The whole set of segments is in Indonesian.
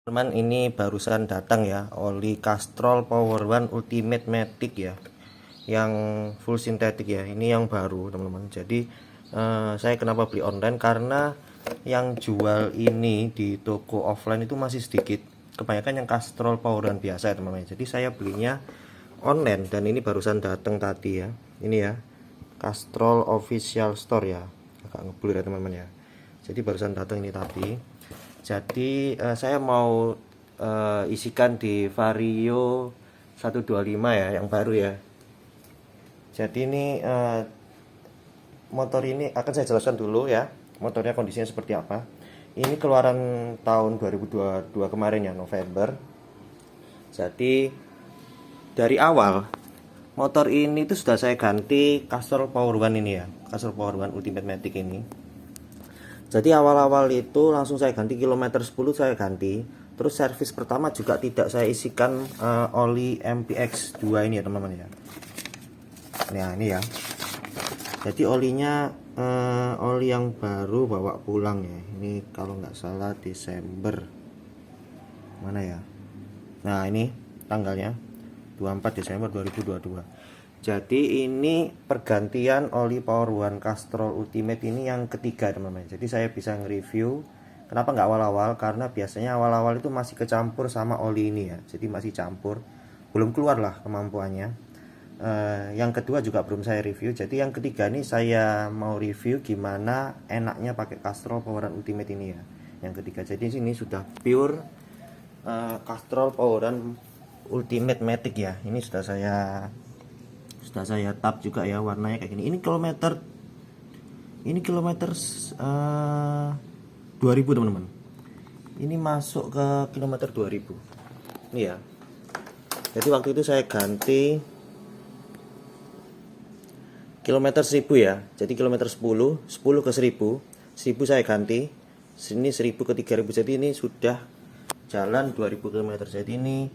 Teman, ini barusan datang ya, oli Castrol Power One Ultimate Matic ya, yang full sintetik ya. Ini yang baru teman-teman. Jadi saya kenapa beli online, karena yang jual ini di toko offline itu masih sedikit. Kebanyakan yang Castrol Power One biasa ya teman-teman. Jadi saya belinya online dan ini barusan datang tadi ya. Ini ya, Castrol Official Store ya. Agak ngeblur ya teman-teman ya. Jadi barusan datang ini tadi. Jadi saya mau isikan di Vario 125 ya, yang baru ya. Jadi ini motor ini akan saya jelaskan dulu ya, motornya kondisinya seperti apa. Ini keluaran tahun 2022 kemarin ya, November. Jadi dari awal motor ini tuh sudah saya ganti Castrol Power One ini ya, Castrol Power One Ultimate Matic ini. Jadi awal-awal itu langsung saya ganti, kilometer 10 saya ganti. Terus servis pertama juga tidak saya isikan oli MPX 2 ini ya teman-teman ya. Nah ini ya. Jadi olinya oli yang baru bawa pulang ya. Ini kalau nggak salah Desember. Mana ya? Nah ini tanggalnya 24 Desember 2022. Jadi ini pergantian oli Power One Castrol Ultimate ini yang ketiga teman-teman. Jadi saya bisa nge-review. Kenapa nggak awal-awal? Karena biasanya awal-awal itu masih kecampur sama oli ini ya. Jadi masih campur, belum keluar lah kemampuannya. Yang kedua juga belum saya review. Jadi yang ketiga ini saya mau review gimana enaknya pakai Castrol Power One Ultimate ini ya. Yang ketiga. Jadi sini sudah pure Castrol Power One Ultimate Matic ya. Ini sudah saya tap juga ya, warnanya kayak gini. Ini kilometer 2000 teman-teman. Ini masuk ke kilometer 2000 ini ya. Jadi waktu itu saya ganti kilometer 1000 ya. Jadi kilometer 10 ke 1000 saya ganti. Sini 1000 ke 3000. Jadi ini sudah jalan 2000 km. Jadi ini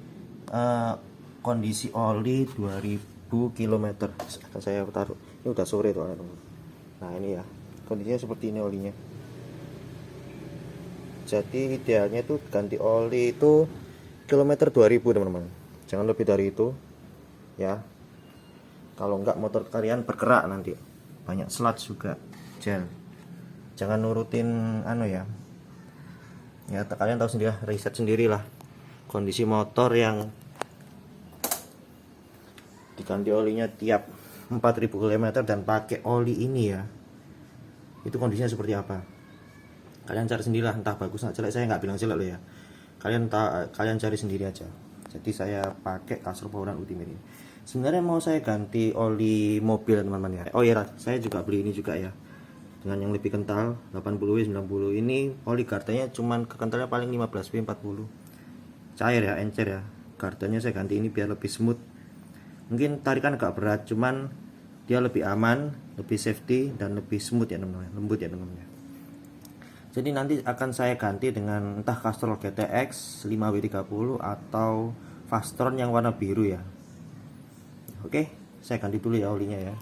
kondisi oli 2000 km. Akan saya taruh. Ini udah sore tuh teman-teman. Nah ini ya, kondisinya seperti ini olinya. Jadi idealnya tuh ganti oli itu kilometer 2000 teman-teman. Jangan lebih dari itu ya. Kalau enggak motor kalian berkerak nanti. Banyak sludge juga, gel. Jangan nurutin ya. Ya kalian tahu sendiri, riset sendirilah. Kondisi motor yang diganti olinya tiap 4000 km dan pakai oli ini ya, itu kondisinya seperti apa. Kalian cari sendirilah, entah bagus atau jelek. Saya nggak bilang jelek loh ya, kalian cari sendiri aja. Jadi saya pakai Castrol Power One Ultimate ini. Sebenarnya mau saya ganti oli mobil teman-teman ya. Oh iya, saya juga beli ini juga ya, dengan yang lebih kental 80W 90. Ini oli gardanya cuman kekentalnya paling 15W 40, cair ya, encer ya. Gardanya saya ganti ini biar lebih smooth. Mungkin tarikan agak berat, cuman dia lebih aman, lebih safety, dan lebih smooth ya teman-teman, lembut ya teman-teman. Jadi nanti akan saya ganti dengan entah Castrol GTX 5W30 atau Fastron yang warna biru ya. Oke, saya ganti dulu ya olinya ya.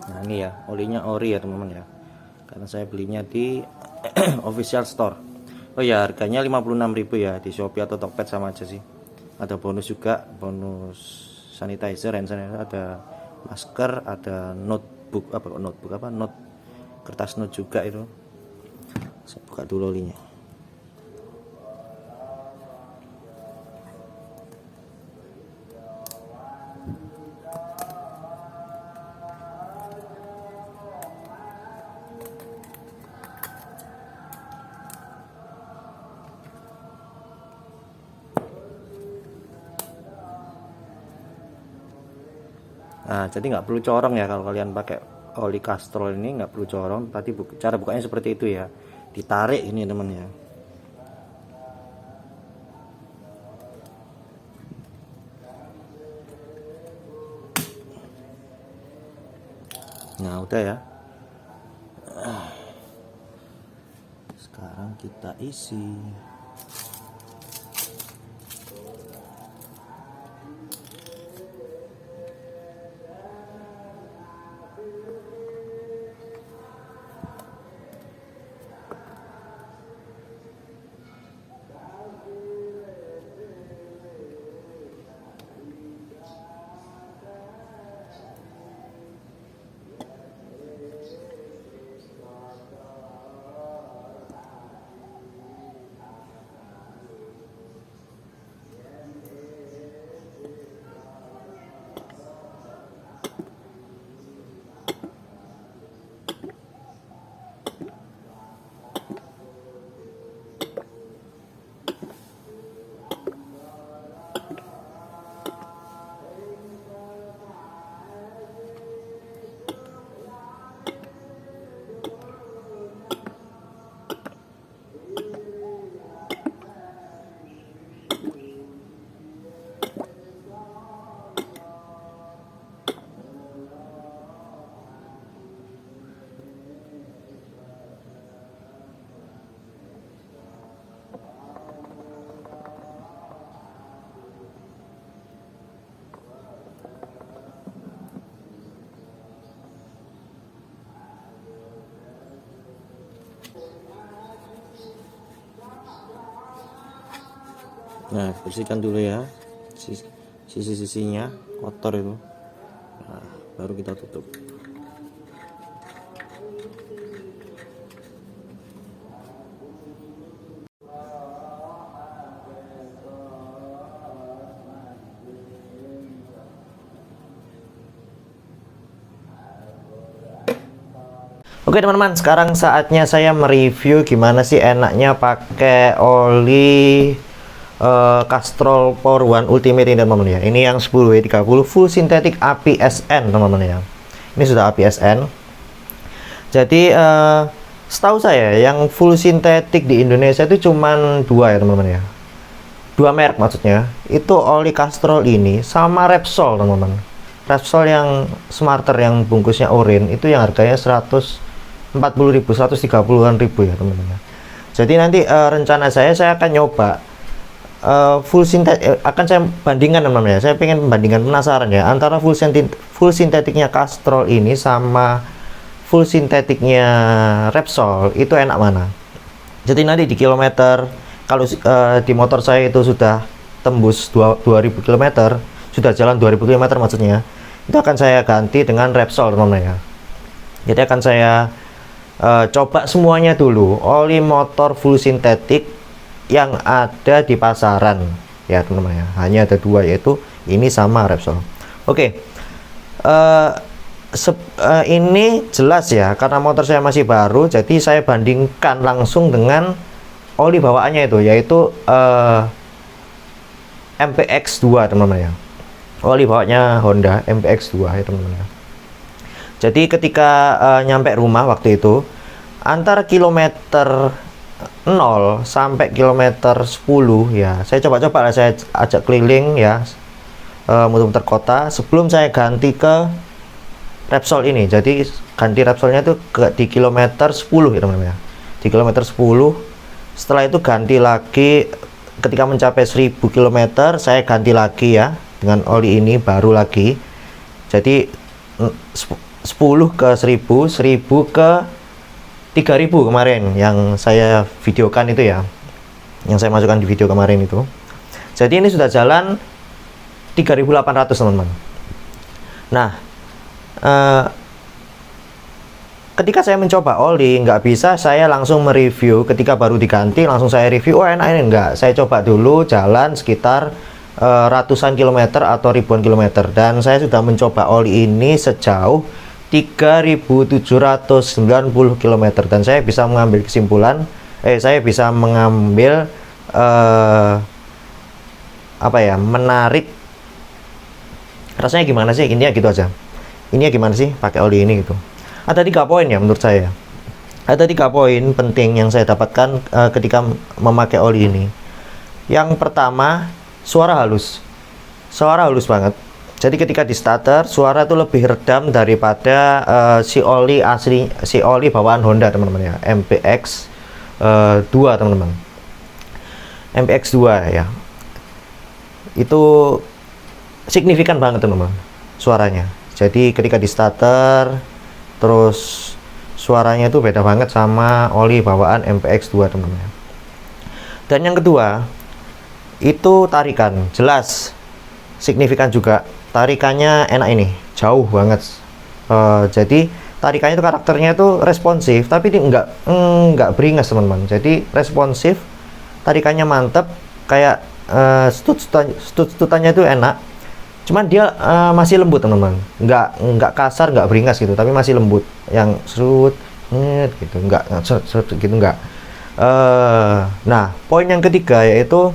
Nah ini ya, olinya ori ya teman-teman ya, karena saya belinya di official store. Oh ya, harganya 56.000 ya, di Shopee atau Tokped sama aja sih. Ada bonus juga, bonus sanitizer, hand sanitizer, ada masker, ada notebook note kertas note juga itu. Saya buka dulu olinya. Nah, jadi nggak perlu corong ya kalau kalian pakai oli Castrol ini, nggak perlu corong. Tadi cara bukanya seperti itu ya, ditarik ini teman ya. Nah udah ya. Sekarang kita isi. Nah, bersihkan dulu ya sisi-sisinya kotor itu. Nah, baru kita tutup. Oke teman-teman, sekarang saatnya saya mereview gimana sih enaknya pakai oli Castrol Power One Ultimate ini teman-teman ya. Ini yang 10W30 full synthetic APSN teman-teman ya. Ini sudah APSN. Jadi setahu saya yang full synthetic di Indonesia itu cuman dua ya teman-teman ya. Dua merek maksudnya. Itu oli Castrol ini sama Repsol teman-teman. Repsol yang Smarter yang bungkusnya oranye itu yang harganya 140.000, 130-an ribu ya teman-teman. Jadi nanti rencana saya akan nyoba full synthetic, akan saya bandingkan teman-teman ya. Saya pengen bandingkan, penasaran ya, antara full syntheticnya Castrol ini sama full syntheticnya Repsol itu enak mana. Jadi nanti di kilometer, kalau di motor saya itu sudah tembus 2000 km, sudah jalan 2000 km maksudnya, itu akan saya ganti dengan Repsol teman-teman ya. Jadi akan saya coba semuanya dulu oli motor full synthetic yang ada di pasaran ya teman-teman ya. Hanya ada dua, yaitu ini sama Repsol. Oke, ini jelas ya, karena motor saya masih baru, jadi saya bandingkan langsung dengan oli bawaannya itu, yaitu MPX2 teman-teman ya. Oli bawaannya Honda MPX2 ya teman-teman ya. Jadi ketika nyampe rumah waktu itu, antara kilometer 0 sampai kilometer 10 ya, saya coba-coba lah, saya ajak keliling ya, muter-muter kota sebelum saya ganti ke Repsol ini. Jadi ganti Repsolnya itu di kilometer 10 ya teman-teman ya. Di kilometer 10, setelah itu ganti lagi ketika mencapai 1000 km, saya ganti lagi ya dengan oli ini baru lagi. Jadi 10 ke 1000, 1000 ke 3000 kemarin yang saya videokan itu ya, yang saya masukkan di video kemarin itu. Jadi ini sudah jalan 3800 teman-teman. Nah, ketika saya mencoba oli, nggak bisa saya langsung mereview ketika baru diganti langsung saya review, oh enak ini, enggak. Saya coba dulu jalan sekitar ratusan kilometer atau ribuan kilometer, dan saya sudah mencoba oli ini sejauh 3790 km, dan saya bisa mengambil kesimpulan, saya bisa mengambil apa ya, menarik rasanya gimana sih, intinya gitu aja. Ini gimana sih pakai oli ini gitu. Ada 3 poin ya menurut saya. Ada 3 poin penting yang saya dapatkan ketika memakai oli ini. Yang pertama, suara halus. Suara halus banget. Jadi ketika di starter, suara itu lebih redam daripada si oli asli, si oli bawaan Honda teman-teman ya, MPX 2 teman-teman. MPX2 ya, itu signifikan banget teman-teman suaranya. Jadi ketika di starter terus suaranya itu beda banget sama oli bawaan MPX2 teman-teman. Dan yang kedua itu tarikan, jelas signifikan juga, tarikannya enak ini, jauh banget. Jadi tarikannya itu karakternya itu responsif, tapi ini enggak beringas teman-teman. Jadi responsif, tarikannya mantep, kayak stut-stutannya itu enak. Cuman dia masih lembut teman-teman, enggak kasar, enggak beringas gitu, tapi masih lembut, yang serut gitu, enggak serut gitu, enggak. Nah, poin yang ketiga yaitu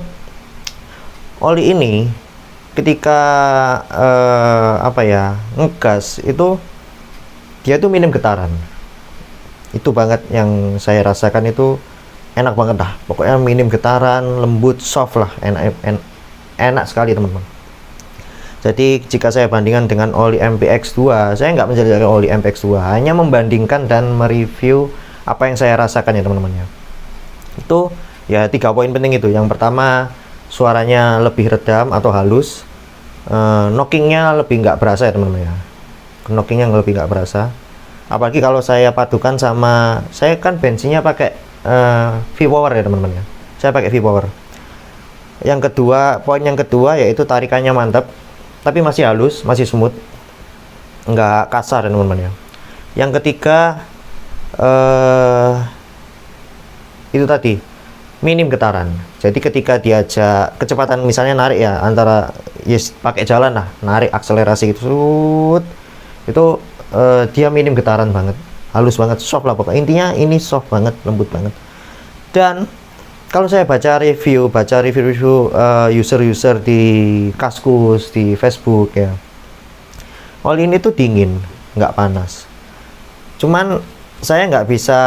oli ini ketika ngegas itu dia tuh minim getaran. Itu banget yang saya rasakan, itu enak banget dah. Pokoknya minim getaran, lembut, soft lah, enak sekali teman-teman. Jadi jika saya bandingkan dengan oli MPX2, saya nggak menjelajahkan oli MPX2, hanya membandingkan dan mereview apa yang saya rasakan ya teman-teman ya. Itu ya 3 poin penting itu. Yang pertama, suaranya lebih redam atau halus, knockingnya lebih nggak berasa ya teman-teman ya, knockingnya lebih nggak berasa. Apalagi kalau saya padukan sama, saya kan bensinnya pakai V-Power ya teman-teman ya, saya pakai V-Power. Yang kedua, poin yang kedua yaitu tarikannya mantap, tapi masih halus, masih smooth, nggak kasar ya teman-teman ya. Yang ketiga itu tadi, minim getaran. Jadi ketika diajak kecepatan, misalnya narik ya, antara pakai jalan lah, narik akselerasi gitu, itu dia minim getaran banget, halus banget, soft lah pokoknya. Intinya ini soft banget, lembut banget. Dan kalau saya baca review user-user di Kaskus, di Facebook ya, oli ini tuh dingin, nggak panas. Cuman saya nggak bisa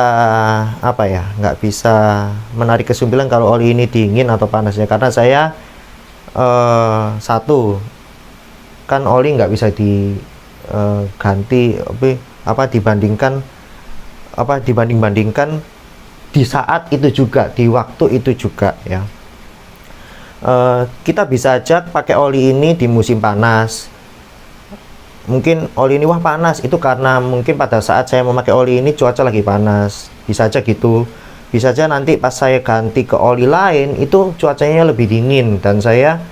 nggak bisa menarik kesimpulan kalau oli ini dingin atau panas ya, karena saya satu kan oli nggak bisa diganti dibandingkan di saat itu juga, di waktu itu juga ya. Kita bisa aja pakai oli ini di musim panas. Mungkin oli ini wah panas, itu karena mungkin pada saat saya memakai oli ini cuaca lagi panas, bisa aja gitu. Bisa aja nanti pas saya ganti ke oli lain itu cuacanya lebih dingin, dan saya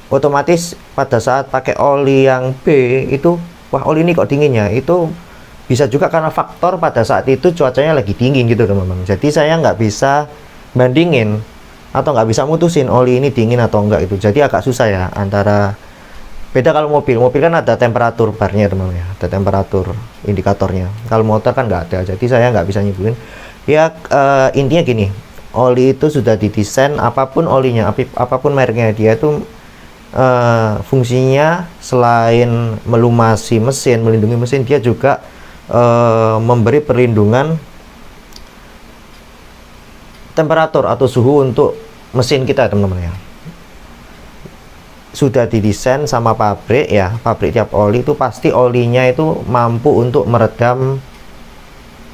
otomatis pada saat pakai oli yang B itu wah oli ini kok dingin ya. Itu bisa juga karena faktor pada saat itu cuacanya lagi dingin gitu teman-teman. Jadi saya nggak bisa bandingin atau nggak bisa mutusin oli ini dingin atau enggak itu. Jadi agak susah ya, antara beda kalau mobil kan ada temperatur barnya teman-teman ya, ada temperatur indikatornya. Kalau motor kan nggak ada, jadi saya nggak bisa nyebulin ya. Intinya gini, oli itu sudah didesain, apapun olinya, apapun mereknya, dia itu fungsinya selain melumasi mesin, melindungi mesin, dia juga memberi perlindungan temperatur atau suhu untuk mesin kita teman-teman ya. Sudah didesain sama pabrik ya, pabrik tiap oli itu pasti olinya itu mampu untuk meredam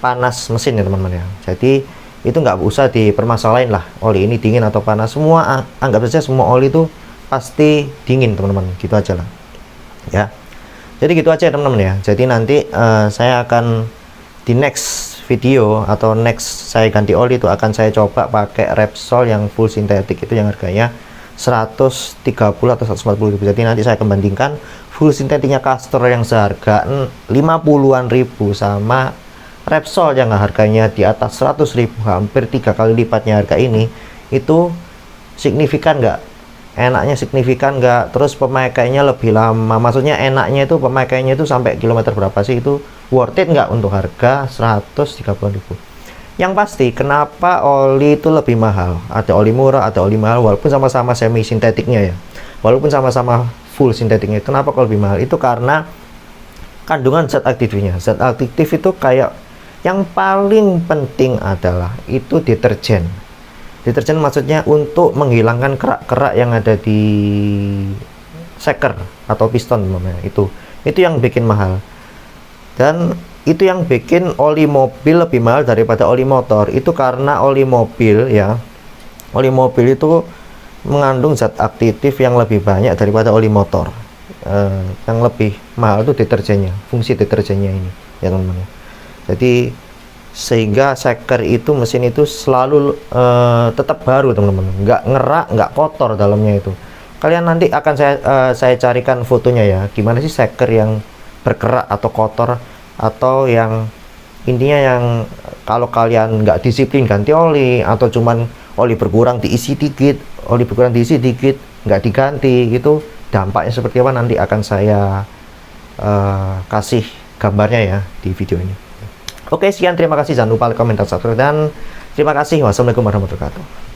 panas mesin ya teman-teman ya. Jadi itu nggak usah dipermasalahin lah, oli ini dingin atau panas, semua anggap saja semua oli itu pasti dingin teman-teman, gitu aja lah ya. Jadi gitu aja teman-teman ya. Jadi nanti saya akan di next video atau next saya ganti oli itu akan saya coba pakai Repsol yang full sintetik, itu yang harganya 130 atau 140 ribu. Jadi nanti saya akan bandingkan full sintetiknya Castrol yang seharga 50-an ribu sama Repsol yang harganya di atas 100 ribu, hampir 3 kali lipatnya harga ini. Itu signifikan nggak? Enaknya signifikan nggak? Terus pemakaiannya lebih lama, maksudnya enaknya itu pemakaiannya itu sampai kilometer berapa sih? Itu worth it nggak untuk harga 130 ribu? Yang pasti, kenapa oli itu lebih mahal? Ada oli murah, ada oli mahal, walaupun sama-sama semi sintetiknya ya, walaupun sama-sama full sintetiknya. Kenapa kalau lebih mahal? Itu karena kandungan zat aktifnya. Zat aktif itu kayak yang paling penting adalah itu deterjen. Deterjen maksudnya untuk menghilangkan kerak-kerak yang ada di seker atau piston namanya. Itu yang bikin mahal. Dan itu yang bikin oli mobil lebih mahal daripada oli motor itu karena oli mobil ya, oli mobil itu mengandung zat aktif yang lebih banyak daripada oli motor. Yang lebih mahal itu deterjennya, fungsi deterjennya ini ya teman-teman. Jadi sehingga seker itu, mesin itu selalu tetap baru teman-teman, nggak ngerak, nggak kotor dalamnya itu. Kalian nanti akan saya carikan fotonya ya, gimana sih seker yang berkerak atau kotor, atau yang intinya yang kalau kalian nggak disiplin ganti oli, atau cuman oli berkurang diisi dikit, oli berkurang diisi dikit nggak diganti, gitu dampaknya seperti apa nanti akan saya kasih gambarnya ya di video ini. Oke, sekian, terima kasih, jangan lupa like, komen, dan subscribe, dan terima kasih. Wassalamualaikum warahmatullahi wabarakatuh.